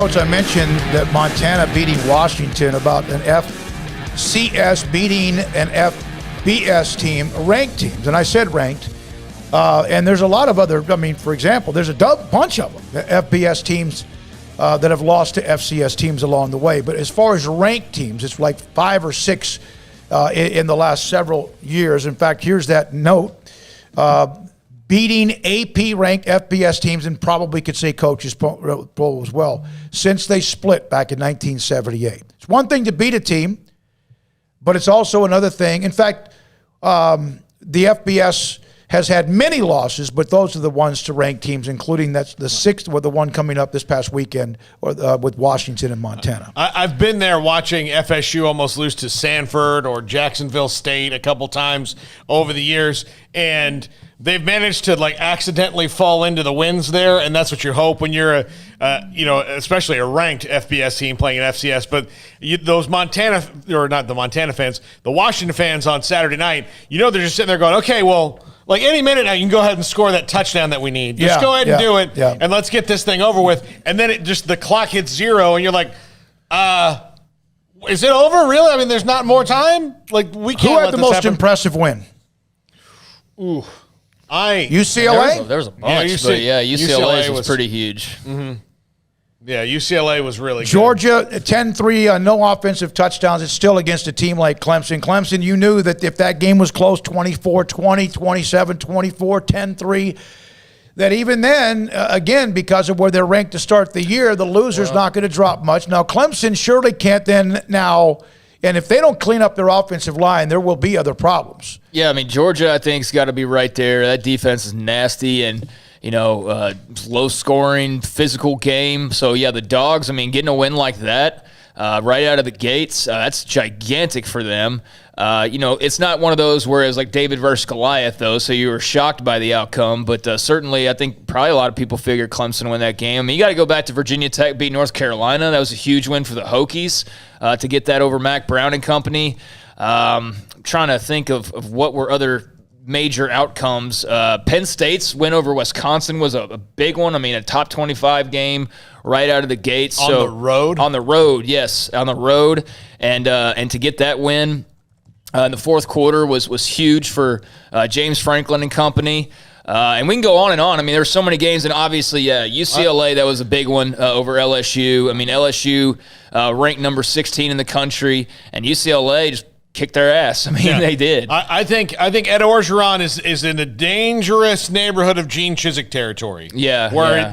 I mentioned that Montana beating Washington about an FCS beating an FBS team, ranked teams, and I said ranked. And there's a lot of other, for example, there's a bunch of them, the FBS teams that have lost to FCS teams along the way. But as far as ranked teams, it's like 5 or 6 in the last several years. In fact, here's that note. Beating AP-ranked FBS teams, and probably could say coaches poll as well, since they split back in 1978. It's one thing to beat a team, but it's also another thing. In fact, the FBS has had many losses, but those are the ones to ranked teams, including that's the 6th, with the one coming up this past weekend with Washington and Montana. I've been there watching FSU almost lose to Sanford or Jacksonville State a couple times over the years, and they've managed to accidentally fall into the wins there, and that's what you hope when you're especially a ranked FBS team playing an FCS. But those Montana, or not the Montana fans, the Washington fans on Saturday night, they're just sitting there going, okay, well, any minute now you can go ahead and score that touchdown that we need. Just go ahead and do it, and let's get this thing over with. And then the clock hits 0, and you're like, is it over? Really? There's not more time? We can't. Who had the most impressive win? Ooh. UCLA? There was a bunch, UCLA was pretty huge. Mm-hmm. Yeah, UCLA was really good. Georgia, 10-3, no offensive touchdowns. It's still against a team like Clemson. Clemson, you knew that if that game was close, 24-20, 27-24, 10-3, that even then, again, because of where they're ranked to start the year, the loser's not going to drop much. Now, Clemson surely can't then now... And if they don't clean up their offensive line, there will be other problems. Yeah, Georgia, I think, has got to be right there. That defense is nasty and, low-scoring, physical game. So, yeah, the Dogs, getting a win like that right out of the gates, that's gigantic for them. It's not one of those where it's like David versus Goliath, though, so you were shocked by the outcome. But certainly, I think probably a lot of people figured Clemson would win that game. You got to go back to Virginia Tech beat North Carolina. That was a huge win for the Hokies to get that over Mac Brown and company. Trying to think of what were other major outcomes. Penn State's win over Wisconsin was a big one. A top 25 game right out of the gates. On the road? On the road, yes, on the road. And to get that win in the fourth quarter was huge for James Franklin and company. And we can go on and on. There's so many games, and obviously, UCLA, that was a big one over LSU. LSU ranked number 16 in the country, and UCLA just kicked their ass. They did. I think Ed Orgeron is in a dangerous neighborhood of Gene Chizik territory. Yeah. Where,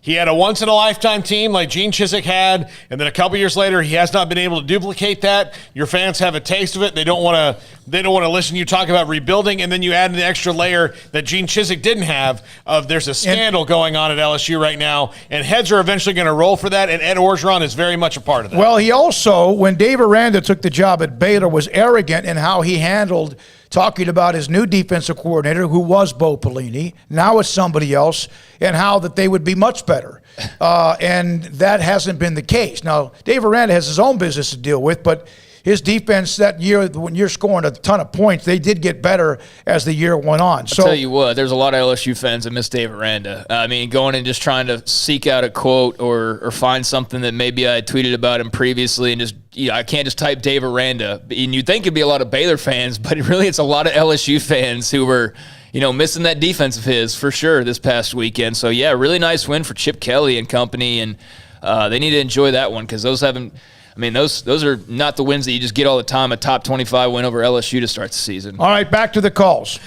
he had a once-in-a-lifetime team like Gene Chizik had, and then a couple years later, he has not been able to duplicate that. Your fans have a taste of it. They don't want to listen to you talk about rebuilding, and then you add in the extra layer that Gene Chizik didn't have of there's a scandal going on at LSU right now, and heads are eventually going to roll for that, and Ed Orgeron is very much a part of that. Well, he also, when Dave Aranda took the job at Baylor, was arrogant in how he handled talking about his new defensive coordinator, who was Bo Pelini. Now it's somebody else, and how that they would be much better. And that hasn't been the case. Now, Dave Aranda has his own business to deal with, but his defense that year, when you're scoring a ton of points, they did get better as the year went on. I'll tell you what, there's a lot of LSU fans that miss Dave Aranda. Going and just trying to seek out a quote or find something that maybe I tweeted about him previously, and just I can't just type Dave Aranda. And you'd think it'd be a lot of Baylor fans, but really it's a lot of LSU fans who were missing that defense of his for sure this past weekend. So, yeah, really nice win for Chip Kelly and company, and they need to enjoy that one because those haven't – those are not the wins that you just get all the time, a top 25 win over LSU to start the season. All right, back to the calls.